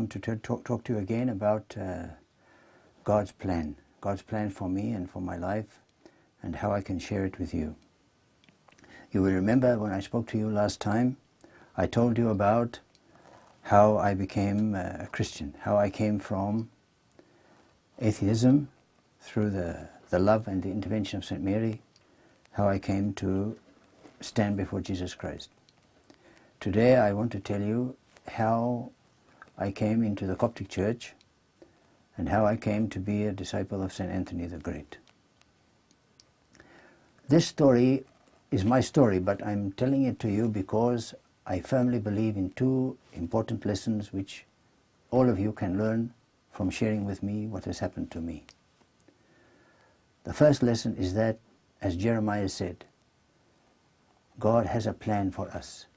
want to talk to you again about God's plan for me and for my life, and how I can share it with you. You will remember when I spoke to you last time, I told you about how I became a Christian, how I came from atheism through the love and the intervention of St. Mary, how I came to stand before Jesus Christ. Today I want to tell you how I came into the Coptic Church and how I came to be a disciple of St. Anthony the Great. This story is my story, but I'm telling it to you because I firmly believe in two important lessons which all of you can learn from sharing with me what has happened to me. The first lesson is that, as Jeremiah said, God has a plan for us,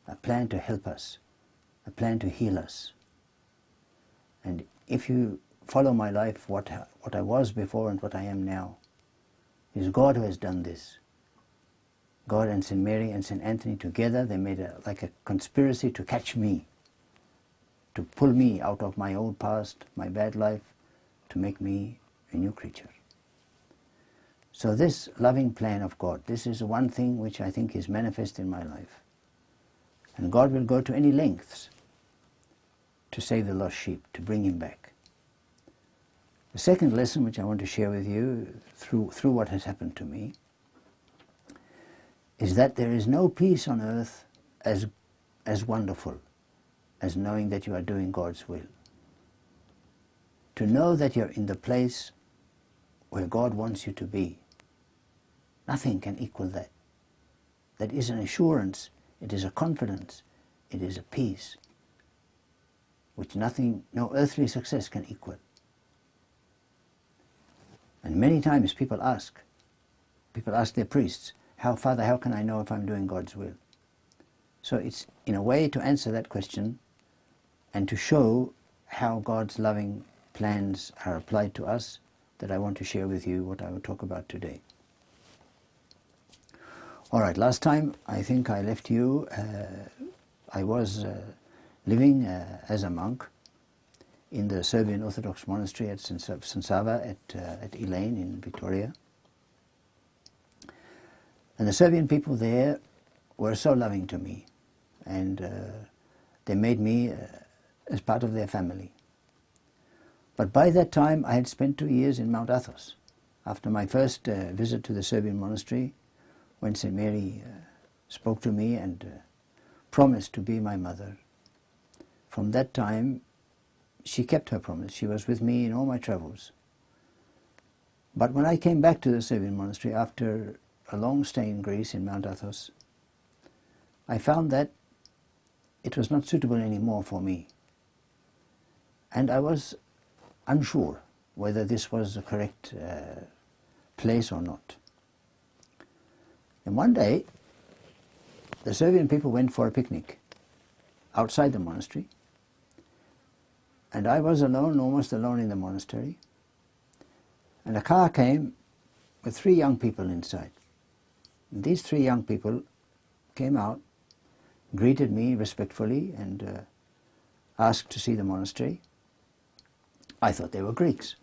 a plan to help us, a plan to heal us. And if you follow my life, what I was before and what I am now, it is God who has done this. God and St. Mary and St. Anthony together, they made like a conspiracy to catch me, to pull me out of my old past, my bad life, to make me a new creature. So this loving plan of God, this is one thing which I think is manifest in my life. And God will go to any lengths to save the lost sheep, to bring him back. The second lesson which I want to share with you through what has happened to me is that there is no peace on earth as wonderful as knowing that you are doing God's will. To know that you're in the place where God wants you to be. Nothing can equal that. That is an assurance, it is a confidence, it is a peace which no earthly success can equal. And many times people ask their priests, Father, how can I know if I'm doing God's will? So it's in a way to answer that question and to show how God's loving plans are applied to us that I want to share with you what I will talk about today. All right, last time I think I left you, I was living as a monk in the Serbian Orthodox monastery at St. Sava at Elaine in Victoria. And the Serbian people there were so loving to me, and they made me as part of their family. But by that time I had spent 2 years in Mount Athos. After my first visit to the Serbian monastery, when St. Mary spoke to me and promised to be my mother, from that time she kept her promise. She was with me in all my travels. But when I came back to the Serbian monastery after a long stay in Greece in Mount Athos, I found that it was not suitable anymore for me. And I was unsure whether this was the correct place or not. And one day, the Serbian people went for a picnic outside the monastery, and I was alone, almost alone in the monastery, and a car came with 3 young people inside. And these 3 young people came out, greeted me respectfully, and asked to see the monastery. I thought they were Greeks.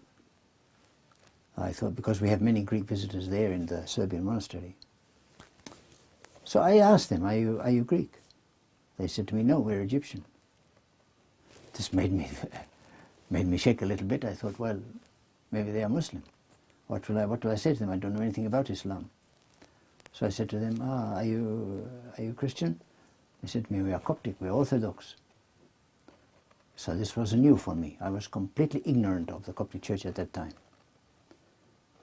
I thought, because we have many Greek visitors there in the Serbian monastery. So I asked them, are you Greek? They said to me, no, we're Egyptian. This made me shake a little bit. I thought, well, maybe they are Muslim. What will I say to them? I don't know anything about Islam. So I said to them, are you Christian? They said to me, we are Coptic, we are Orthodox. So this was new for me. I was completely ignorant of the Coptic Church at that time.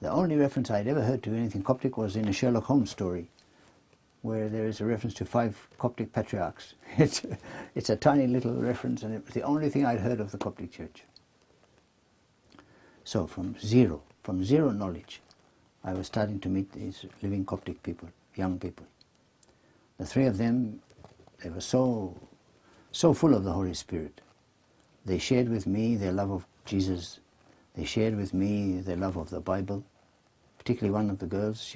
The only reference I'd ever heard to anything Coptic was in a Sherlock Holmes story, where there is a reference to 5 Coptic patriarchs. It's a tiny little reference, and it was the only thing I'd heard of the Coptic Church. So from zero knowledge, I was starting to meet these living Coptic people, young people. The 3 of them, they were so full of the Holy Spirit. They shared with me their love of Jesus. They shared with me their love of the Bible. Particularly one of the girls,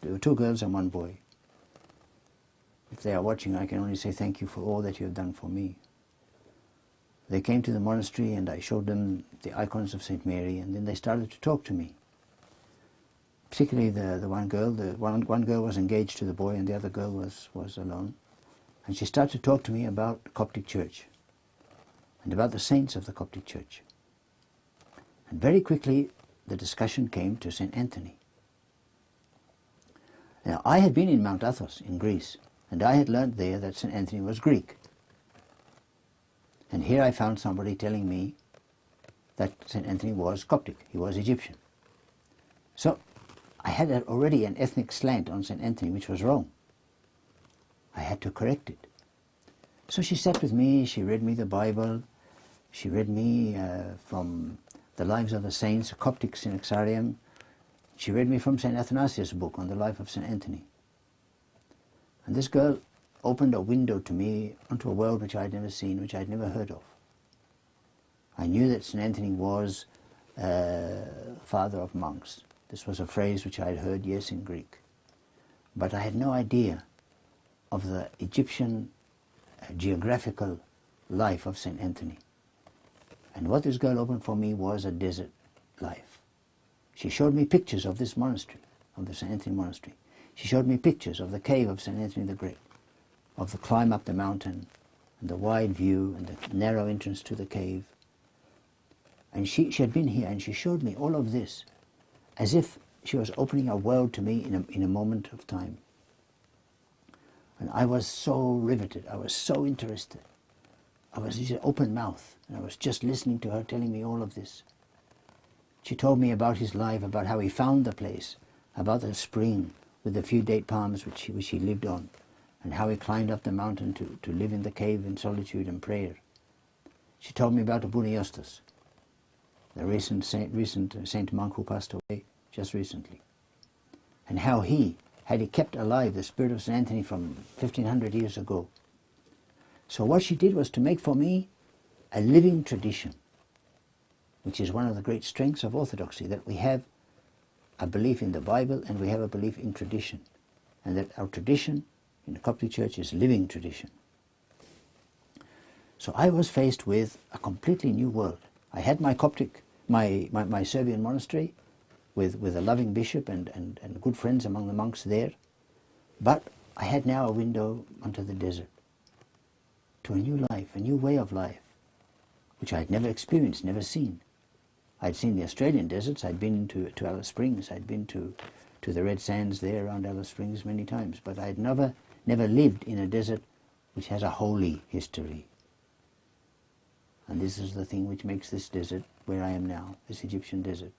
there were 2 girls and 1 boy. If they are watching, I can only say thank you for all that you have done for me. They came to the monastery and I showed them the icons of St. Mary, and then they started to talk to me. Particularly the one girl. One girl was engaged to the boy and the other girl was alone. And she started to talk to me about the Coptic Church and about the saints of the Coptic Church. And very quickly the discussion came to St. Anthony. Now, I had been in Mount Athos in Greece, and I had learned there that St. Anthony was Greek. And here I found somebody telling me that St. Anthony was Coptic, he was Egyptian. So I had already an ethnic slant on St. Anthony, which was wrong. I had to correct it. So she sat with me, she read me the Bible, she read me from the Lives of the Saints, a Coptic Synaxarium. She read me from St. Athanasius' book on the life of St. Anthony. And this girl opened a window to me onto a world which I had never seen, which I had never heard of. I knew that St. Anthony was father of monks. This was a phrase which I had heard, yes, in Greek. But I had no idea of the Egyptian geographical life of St. Anthony. And what this girl opened for me was a desert life. She showed me pictures of this monastery, of the St. Anthony Monastery. She showed me pictures of the cave of St. Anthony the Great, of the climb up the mountain, and the wide view, and the narrow entrance to the cave. And she had been here, and she showed me all of this, as if she was opening a world to me in a moment of time. And I was so riveted, I was so interested. I was just open mouth, and I was just listening to her telling me all of this. She told me about his life, about how he found the place, about the spring with the few date palms which he lived on, and how he climbed up the mountain to live in the cave in solitude and prayer. She told me about Abuna Justus, the recent saint monk who passed away just recently, and how he kept alive the spirit of St. Anthony from 1500 years ago. So what she did was to make for me a living tradition, which is one of the great strengths of Orthodoxy, that we have a belief in the Bible and we have a belief in tradition, and that our tradition in the Coptic Church is living tradition. So I was faced with a completely new world. I had my Coptic, my Serbian monastery with a loving bishop and good friends among the monks there, but I had now a window onto the desert, to a new life, a new way of life, which I had never experienced, never seen. I'd seen the Australian deserts, I'd been to Alice Springs, I'd been to the red sands there around Alice Springs many times, but I'd never lived in a desert which has a holy history. And this is the thing which makes this desert where I am now, this Egyptian desert,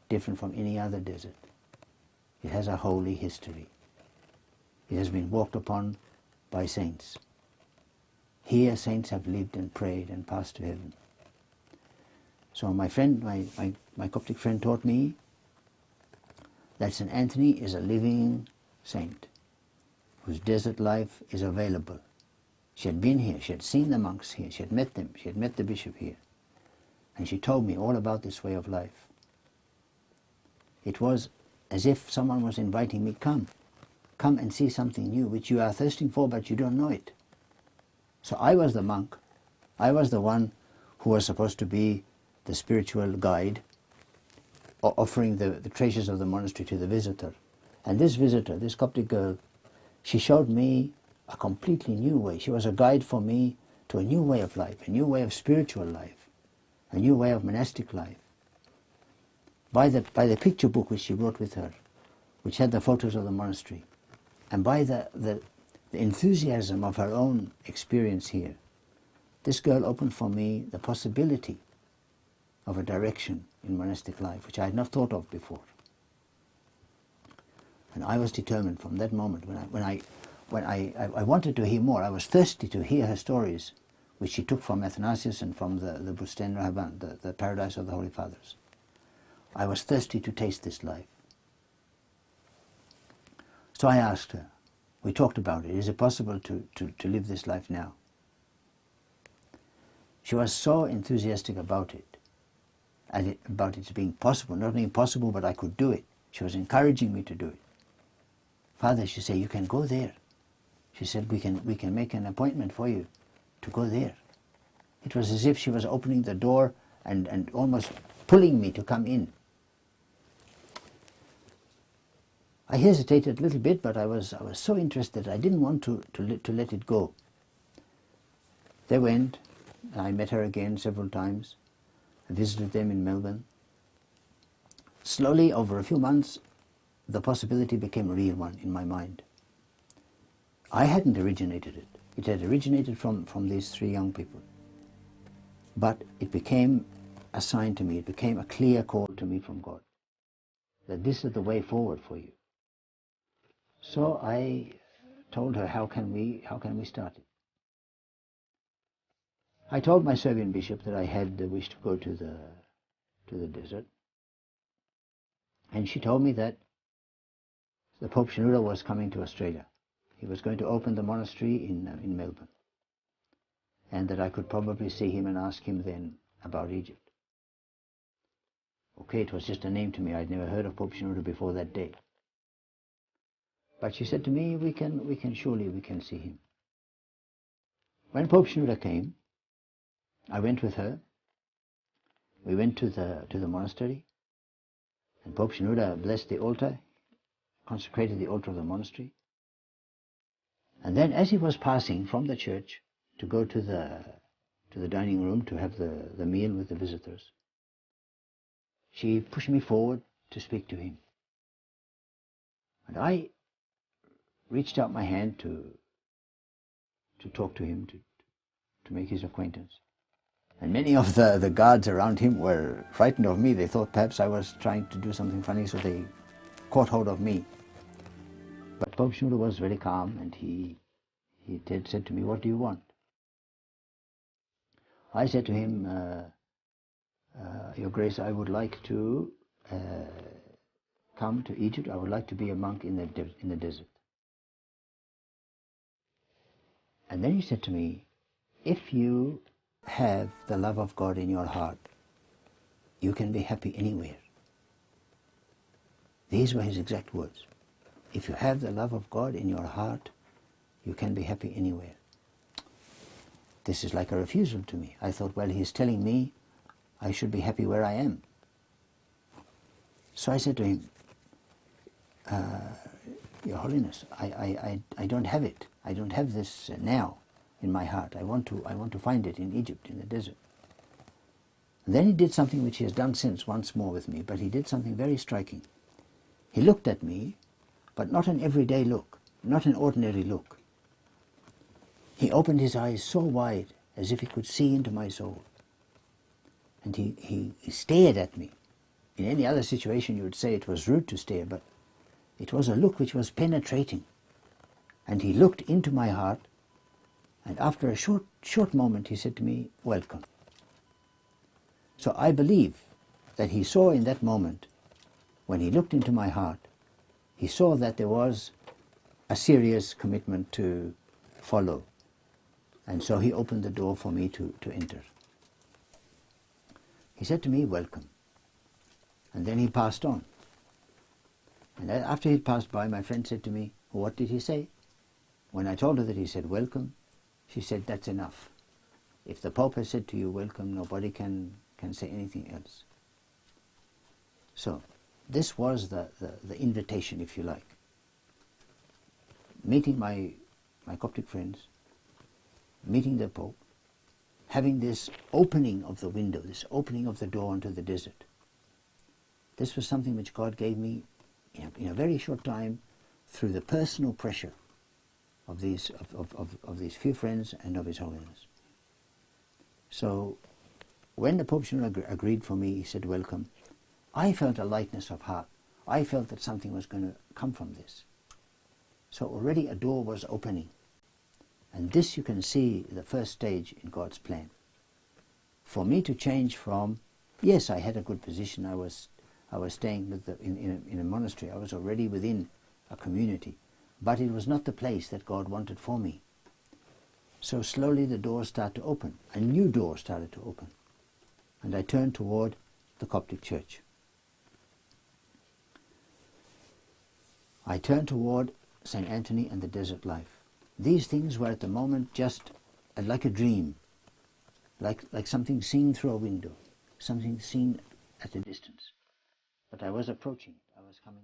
different from any other desert. It has a holy history. It has been walked upon by saints. Here saints have lived and prayed and passed to heaven. So my friend, my Coptic friend taught me that St. Anthony is a living saint whose desert life is available. She had been here, she had seen the monks here, she had met them, she had met the bishop here, and she told me all about this way of life. It was as if someone was inviting me, come and see something new which you are thirsting for but you don't know it. So I was the monk, I was the one who was supposed to be the spiritual guide, offering the treasures of the monastery to the visitor. And this visitor, this Coptic girl, she showed me a completely new way. She was a guide for me to a new way of life, a new way of spiritual life, a new way of monastic life. By the picture book which she brought with her, which had the photos of the monastery, and by the enthusiasm of her own experience here, this girl opened for me the possibility of a direction in monastic life which I had not thought of before. And I was determined from that moment, when I wanted to hear more, I was thirsty to hear her stories, which she took from Athanasius and from the Bustan Rahaban, the Paradise of the Holy Fathers. I was thirsty to taste this life. So I asked her, we talked about it, is it possible to live this life now? She was so enthusiastic about it, about it being possible, not only possible, but I could do it. She was encouraging me to do it. Father, she said, you can go there. She said, we can make an appointment for you to go there. It was as if she was opening the door and almost pulling me to come in. I hesitated a little bit, but I was so interested I didn't want to let it go. They went, and I met her again several times. I visited them in Melbourne. Slowly, over a few months, the possibility became a real one in my mind. I hadn't originated it. It had originated from these three young people. But it became a sign to me, it became a clear call to me from God, that this is the way forward for you. So I told her, how can we start it? I told my Serbian bishop that I had the wish to go to the desert, and she told me that the Pope Shenouda was coming to Australia. He was going to open the monastery in Melbourne, and that I could probably see him and ask him then about Egypt. Okay, it was just a name to me. I'd never heard of Pope Shenouda before that day. But she said to me, we can surely see him. When Pope Shenouda came, I went with her. We went to the monastery, and Pope Shenouda blessed the altar, consecrated the altar of the monastery. And then, as he was passing from the church to go to the dining room to have the meal with the visitors, she pushed me forward to speak to him. And I reached out my hand to talk to him, to make his acquaintance. And many of the guards around him were frightened of me. They thought perhaps I was trying to do something funny, so they caught hold of me. But Pope Shenouda was very calm, and he said to me, what do you want? I said to him, Your Grace, I would like to come to Egypt. I would like to be a monk in the desert. And then he said to me, if you have the love of God in your heart, you can be happy anywhere. These were his exact words. If you have the love of God in your heart, you can be happy anywhere. This is like a refusal to me. I thought, well, he's telling me I should be happy where I am. So I said to him, Your Holiness, I don't have it. I don't have this now in my heart. I want to find it in Egypt, in the desert. And then he did something which he has done since once more with me, but he did something very striking. He looked at me, but not an everyday look, not an ordinary look. He opened his eyes so wide, as if he could see into my soul. And he stared at me. In any other situation you would say it was rude to stare, but it was a look which was penetrating. And he looked into my heart, and after a short moment he said to me, welcome. So I believe that he saw in that moment, when he looked into my heart, he saw that there was a serious commitment to follow. And so he opened the door for me to enter. He said to me, welcome. And then he passed on. And after he had passed by, my friend said to me, what did he say? When I told her that he said welcome, she said, that's enough. If the Pope has said to you welcome, nobody can say anything else. So this was the invitation, if you like. Meeting my Coptic friends, meeting the Pope, having this opening of the window, this opening of the door into the desert. This was something which God gave me in a very short time through the personal pressure of these few friends and of His Holiness. So when the Pope Shenouda agreed for me, he said welcome, I felt a lightness of heart. I felt that something was going to come from this. So already a door was opening. And this you can see the first stage in God's plan. For me to change from, yes, I had a good position, I was staying in a monastery, I was already within a community, but it was not the place that God wanted for me. So slowly the doors started to open, a new door started to open, and I turned toward the Coptic Church. I turned toward St. Anthony and the desert life. These things were at the moment just like a dream. like something seen through a window, something seen at a distance. But I was approaching, I was coming